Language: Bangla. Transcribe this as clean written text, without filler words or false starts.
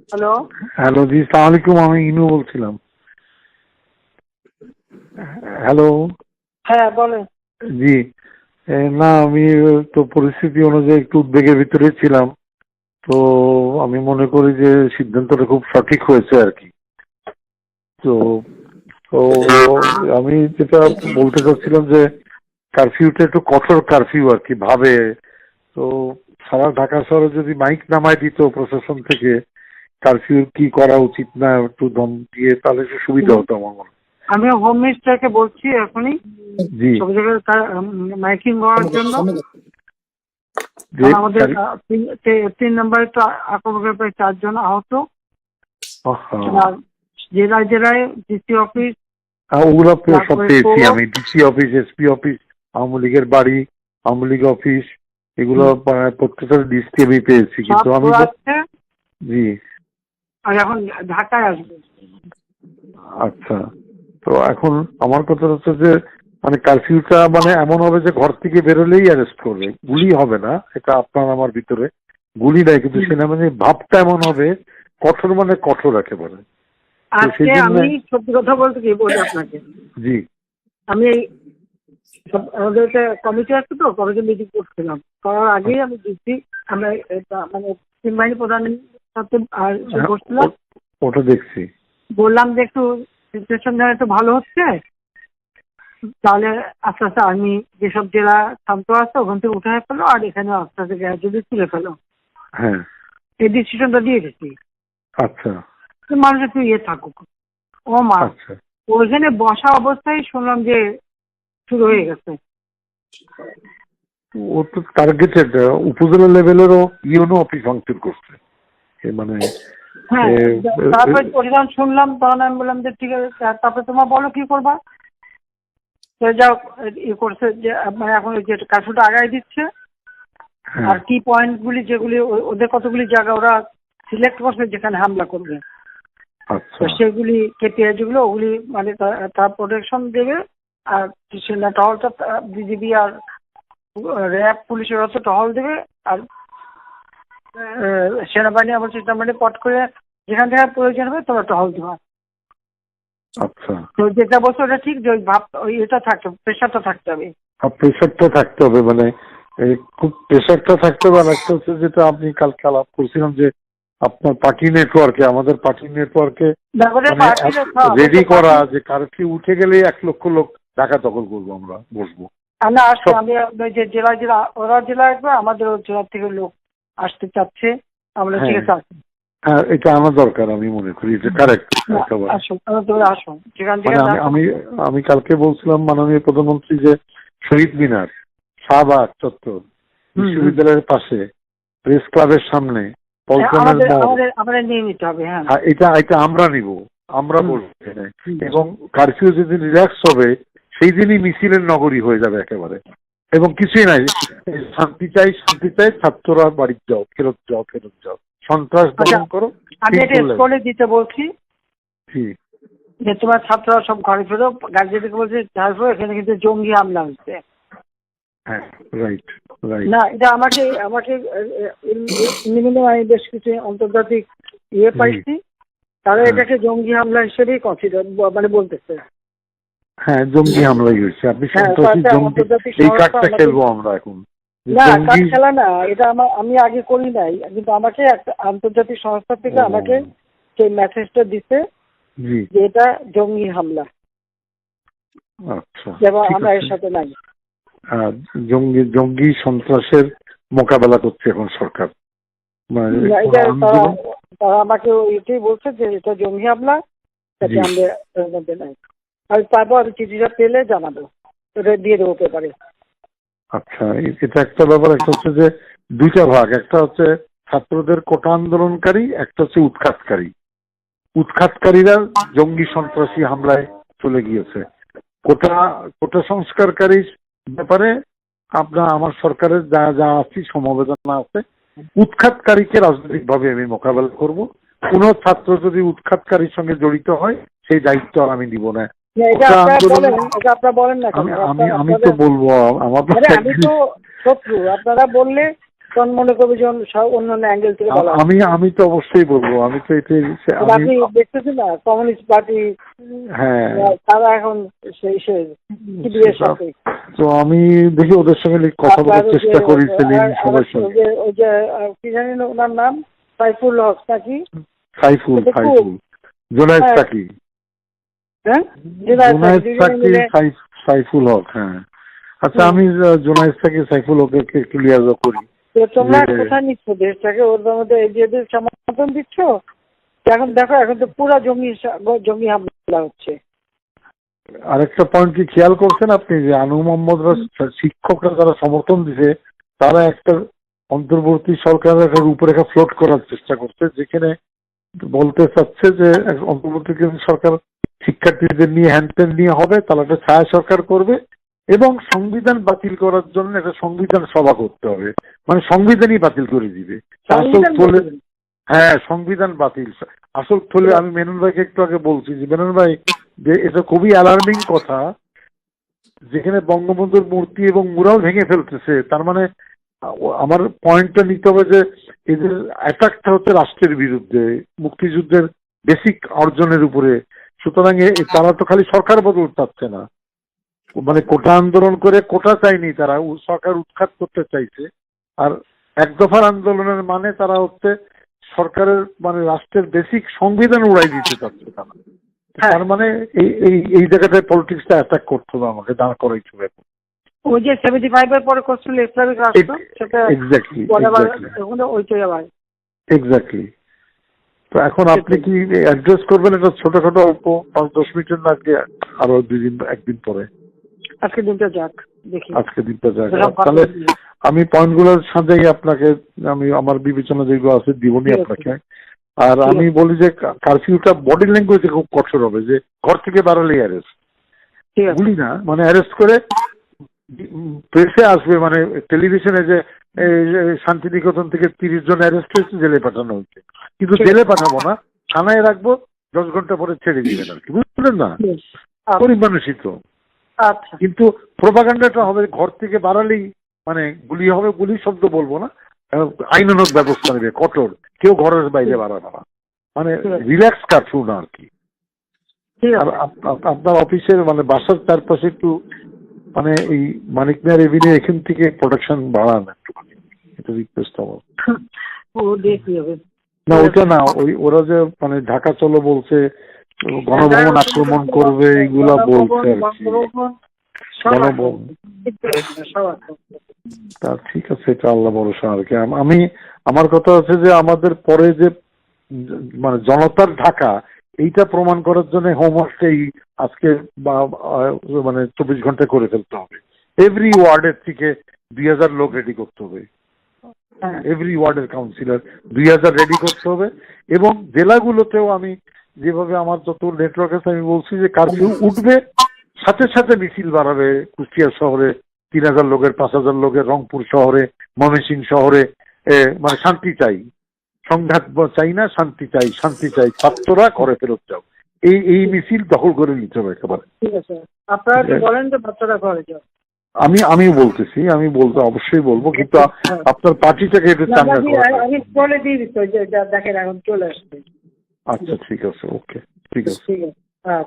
হ্যালো। হ্যালো জি, সালাম আলাইকুম। আমি ইনু বলছিলাম। হ্যালো। হ্যাঁ বলেন। জি। না, আমি তো পরিস্থিতি অনুযায়ী একটু উদ্বেগের ভিতরে ছিলাম। তো আমি মনে করি যে সিদ্ধান্তটা খুব সঠিক হয়েছে আর কি। তো তো আমি যেটা বলতে চাচ্ছিলাম যে কারফিউটা একটু কঠোর কারফিউ আর কি ভাবে। তো সারা ঢাকা শহরে যদি মাইক নামায় দিত প্রশাসন থেকে কারফিউ কি করা উচিত না একটু দম দিয়ে, তাহলে একটু সুবিধা হতো আমার মনে হয়। আমি হোম মিনিস্টারকে বলছি এখনই জি। সব জায়গায় মাইকিং করার জন্য। যে কারণ আমাদের 3 নম্বরে তো আক্রমণের প্রায় 4 জন আহত। আর জেলায় জেলায় ডিসি অফিস, ওগুলো সব তারপরে পেয়েছি আমি, DC office, SP office, Awami লীগের বাড়ি, আওয়ামী লীগ অফিস, এগুলো প্রত্যেকটা লিস্টে আমি পেয়েছি, কিন্তু আমি আছে। জি। আর এখন ঢাকায় আসবে। আচ্ছা, তো এখন আমার কথা হচ্ছে যে মানে কারফিউটা মানে এমন হবে যে ঘর থেকে বেরোলেই অ্যারেস্ট করবে, গুলি হবে না, এটা আপনার আমার ভিতরে গুলি নাই, কিন্তু সেনাবাহিনীর ভাবটা এমন হবে কঠোর, মানে কঠোর একেবারে। আজকে আমি সত্যি কথা বলতে কি বলি আপনাকে, জি। আমি আমাদের একটা কমিটি আছে, তো কমিটি মিটিং করছিলাম, করার আগেই আমি ডিসি আমরা মানে তিন বাহিনী প্রধানের সাথে বসছিলাম। ওটা দেখছি। বললাম যে একটু সিচুয়েশন যেন একটু ভালো হচ্ছে, তাহলে আস্তে আস্তে আর্মি যেসব জেলা শান্ত আছে ওখান থেকে উঠে ফেলো, আর এখানে আস্তে আস্তে যদি তুলে ফেলো। হ্যাঁ, এই ডিসিশনটা দিয়ে গেছি। আচ্ছা মানুষ একটু ইয়ে থাকুক। ও মা, আচ্ছা। ওইখানে বসা অবস্থায় শুনলাম যে শুরু হয়ে গেছে। ও তো টার্গেটেড উপজেলা লেভেলেরও ইউনো অফিস ভাঙচুর করছে, মানে হ্যাঁ, তারপরে যখন শুনলাম তখন আমি বললাম যে ঠিক আছে, তারপরে তোমার বলো কি করবা। যাও ইয়ে করছে যে মানে এখন যে কাজটা আগায় দিচ্ছে, আর কি পয়েন্ট গুলি যেগুলি ওদের কতগুলি জায়গা ওরা সিলেক্ট করছে যেখানে হামলা করবে, সেগুলি কেপিআই যেগুলো ওগুলি মানে তার প্রোটেকশন দেবে। আর সেনা টহলটা বিজিবি আর র্যাব পুলিশের হচ্ছে টহল দেবে। আর সেনাবাহিনী আমার চেষ্টা মানে পট করে যেখান থেকে প্রয়োজন হবে তোমরা টহল দেওয়া। আচ্ছা, তো যেটা বলছো ওটা ঠিক, যে ওই এটা থাকতে প্রেশারটা থাকতে হবে। প্রেশারটা থাকতে হবে, মানে খুব প্রেশারটা থাকতে হবে। আর একটা হচ্ছে যেটা আপনি কালকে আলাপ করছিলাম যে আপনার পার্টি নেটওয়ার্কে, আমাদের পার্টি নেটওয়ার্কে রেডি করা যে কারফিউ উঠে গেলে 1 লক্ষ লোক ঢাকা দখল করবো, আমরা বসবো। না আসছে, আমি যে জেলায় জেলা ওরা জেলা আসবে, আমাদের জেলা থেকে লোক আসতে চাচ্ছে, আমরা ঠিক আছে আসি। হ্যাঁ, এটা আমার দরকার, আমি মনে করি এটা কারেক্ট। আসুন যেখান থেকে। আমি কালকে বলছিলাম মাননীয় প্রধানমন্ত্রী যে শহীদ মিনার, শাহবাগ চত্বর, বিশ্ববিদ্যালয়ের পাশে, প্রেস ক্লাবের সামনে, আমাদের নিয়ে নিতে হবে। হ্যাঁ, এটা আমরা নিব, আমরা বলবো। এবং কারফিউ যেদিন রিল্যাক্স হবে সেই দিনই মিছিলের নগরী হয়ে যাবে একেবারে, এবং কিছুই নাই, শান্তি চাই, শান্তি চাই, ছাত্ররা বাড়ি যাও, ফেরত যাও, ফেরত যাও, সন্ত্রাস দমন করো। আমি এটা স্কুলে দিতে বলছি যে তোমার ছাত্ররা সব ঘরে ফেরো, গার্জিয়ানকে বলছে এখানে কিন্তু জঙ্গি হামলা হচ্ছে। হ্যাঁ, রাইট রাইট। না, এটা আমাকে আমি বেশ কিছু আন্তর্জাতিক ইয়ে পাইছি, তারা এটাকে জঙ্গি হামলা হিসেবেই কনসিডার মানে বলতেছে। হ্যাঁ, জঙ্গি হামলাই হয়েছে। আপনি সন্ত্রাসী জঙ্গি এই কার্ডটা খেলবো আমরা এখন। না, কার্ড খেলা না, এটা আমি আগে করি নাই, কিন্তু আমাকে একটা আন্তর্জাতিক সংস্থা থেকে আমাকে সেই মেসেজটা দিতে যে এটা জঙ্গি হামলা। আচ্ছা, যেমন আমরা এর সাথে নাই। জঙ্গি সন্ত্রাসের মোকাবেলা করছে এখন সরকার। তারা আমাকে এটাই বলছে যে এটা জঙ্গি হামলা, যাতে আমরা এর মধ্যে নাই। আর তারপর আমি চিঠিটা পেলে জানাবো, এটা দিয়ে দেবো পেপারে। আচ্ছা, এটা একটা ব্যাপার। একটা হচ্ছে যে 2টা ভাগ, একটা হচ্ছে ছাত্রদের কোটা আন্দোলনকারী, একটা হচ্ছে উৎখাতকারী। উৎখাতকারীরা জঙ্গি সন্ত্রাসী হামলায় চলে গিয়েছে। কোটা সংস্কারকারীর ব্যাপারে আমার সরকারের যা যা আছে সমবেদনা আছে। উৎখাতকারীকে রাজনৈতিক ভাবে আমি মোকাবেলা করব। কোন ছাত্র যদি উৎখাতকারীর সঙ্গে জড়িত হয় সেই দায়িত্ব আমি দিব না। আমি তো বলবো, আমি তো শত্রু, আপনারা বললে তখন মনে করবে যে অন্যান্য অ্যাঙ্গেল থেকে বলা আমি তো অবশ্যই বলবো, আমি তো এটাই আপনি দেখতেছেন না কমিউনিস্ট পার্টি হ্যাঁ তারা এখন সেই সিবিএর সাথে তো আমি দেখি ওদের সঙ্গে কথা বলার চেষ্টা করি সেলিম সবার সঙ্গে। ওই যে কি জানি না ওনার নাম সাইফুল হক নাকি সাইফুল জোনায়েদ সাকি, হ্যাঁ জোনায়েদ সাকি সাইফুল হক, হ্যাঁ আচ্ছা আমি জোনায়েদ সাকি সাইফুল হককে ক্লিয়ার করি। তোমরা কোথায় নিচ্ছ দেশটাকে? ওর মধ্যে এদের সমর্থন দিচ্ছ এখন? দেখো এখন তো পুরো জমি হামলা হচ্ছে। আরেকটা পয়েন্ট কি খেয়াল করছেন আপনি যে আনু মোহাম্মদরা শিক্ষকরা যারা সমর্থন দিছে তারা একটা অন্তর্বর্তী সরকারের একটা রূপরেখা ফ্লোট করার চেষ্টা করছে, যেখানে বলতে চাচ্ছে যে অন্তর্বর্তী সরকার শিক্ষার্থীদের নিয়ে হ্যান্ডটেন নিয়ে হবে, তাহলে একটা ছায়া সরকার করবে এবং সংবিধান বাতিল করার জন্য একটা সংবিধান সভা করতে হবে, মানে সংবিধানই বাতিল করে দিবে। হ্যাঁ সংবিধান বাতিল আসল থলে। আমি মেনন ভাইকে একটু আগে বলছি যে মেনন ভাই যে এটা খুবই অ্যালার্মিং কথা, যেখানে বঙ্গবন্ধুর মূর্তি এবং মুরাল ভেঙে ফেলতেছে, তার মানে আমার পয়েন্টটা নিতে হবে যে এদের অ্যাটাকটা হচ্ছে রাষ্ট্রের বিরুদ্ধে, মুক্তিযুদ্ধের বেসিক অর্জনের উপরে। সুতরাং তারা তো খালি সরকার বদল চাচ্ছে না, মানে কোটা আন্দোলন করে কোটা চায়নি, তারা সরকার উৎখাত করতে চাইছে। আর এক দফার আন্দোলনের মানে তারা হচ্ছে সরকারের মানে রাষ্ট্রের বেসিক সংবিধান উড়াই দিতে চাচ্ছে তারা। তার মানে এই জায়গাটায় পলিটিক্সটা অ্যাটাক করতে হবে, আমাকে দাঁড় করাইতে হবে। ওই যে 75 এর পরে করছিল ইসলামিক রাষ্ট্র, সেটা ওইটাই আবার এক্স্যাক্টলি। তো এখন আপনি কি অ্যাড্রেস করবেন এটা ছোটখাটো অল্প 5-10 মিনিটের না, আগে আরো একদিন পরে? আজকে দিনটা যাক, দেখি আজকে দিনটা যাক। তাহলে আমি পয়েন্টগুলোর সাথে আপনাকে আমি আমার বিবেচনা যেগুলো আছে দিবনি আপনাকে। আর আমি বলি যে কারফিউটা বডি ল্যাঙ্গুয়েজে খুব কঠোর হবে, যে ঘর থেকে বাড়ালেই অ্যারেস্ট, বলি না মানে অ্যারেস্ট করে প্রেসে আসবে, মানে টেলিভিশনে যে শান্তিনিকেতন থেকে 30 জন অ্যারেস্ট হয়েছে, জেলে পাঠানো হয়েছে, কিন্তু জেলে পাঠাবো না, থানায় রাখবো, 10 ঘন্টা পরে ছেড়ে দিবেন আর কি, বুঝলেন না? গরিব মানুষই তো। কিন্তু প্রোপাগান্ডাটা হবে ঘর থেকে বাড়ালেই মানে গুলি হবে, গুলি শব্দ বলবো না, আইনানুগ ব্যবস্থা নেবে কঠোর, কেউ ঘরের বাইরে বাড়াবে না, মানে রিল্যাক্স কারফিউ না আর কি। আর আপনার অফিসের মানে বাসার চারপাশে একটু মানে এই মানিক মিয়া এভিনিউ এখান থেকে প্রোটেকশন বাড়ান একটুখানি, এটা রিকোয়েস্ট আমার। না ওইটা না, ওরা যে মানে ঢাকা চলো বলছে, গণভবন আক্রমণ করবে এইগুলা বলছে আর কি, গণভবন। তা ঠিক আছে, এটা আল্লাহ ভরসা আর কি। আমি আমার কথা হচ্ছে যে আমাদের পরে যে মানে জনতার ঢাকা, এইটা প্রমাণ করার জন্য হোমওয়ার্কটাই আজকে মানে 24 ঘন্টা করে ফেলতে হবে। এভরি ওয়ার্ডের থেকে 2000 লোক রেডি করতে হবে, এভরি ওয়ার্ডের কাউন্সিলর 2000 রেডি করতে হবে। এবং জেলাগুলোতেও আমি যেভাবে আমার যত নেটওয়ার্ক আছে আমি বলছি যে কারফিউ উঠবে, সাথে সাথে মিছিল বাড়াবে। কুষ্টিয়া শহরে 3000 লোকের, 5000 লোকের, রংপুর শহরে, ময়মনসিংহ শহরে, মানে শান্তি চাই, সংঘাত চাই না, শান্তি চাই, শান্তি চাই, ছাত্ররা ঘরে ফেরত যাও, এই মিছিল দখল করে নিতে হবে একেবারে। ঠিক আছে, আপনারা বলেন যে বাচ্চারা ঘরে যাও। আমি বলতেছি, আমি বলতে অবশ্যই বলবো, কিন্তু আপনার পার্টিটাকে একটু চাঙ্গা করা। আমি বলে দিয়ে দিচ্ছি, দেখেন এখন চলে আসছে। আচ্ছা ঠিক আছে, ওকে, ঠিক আছে। ঠিক আছে, হ্যাঁ।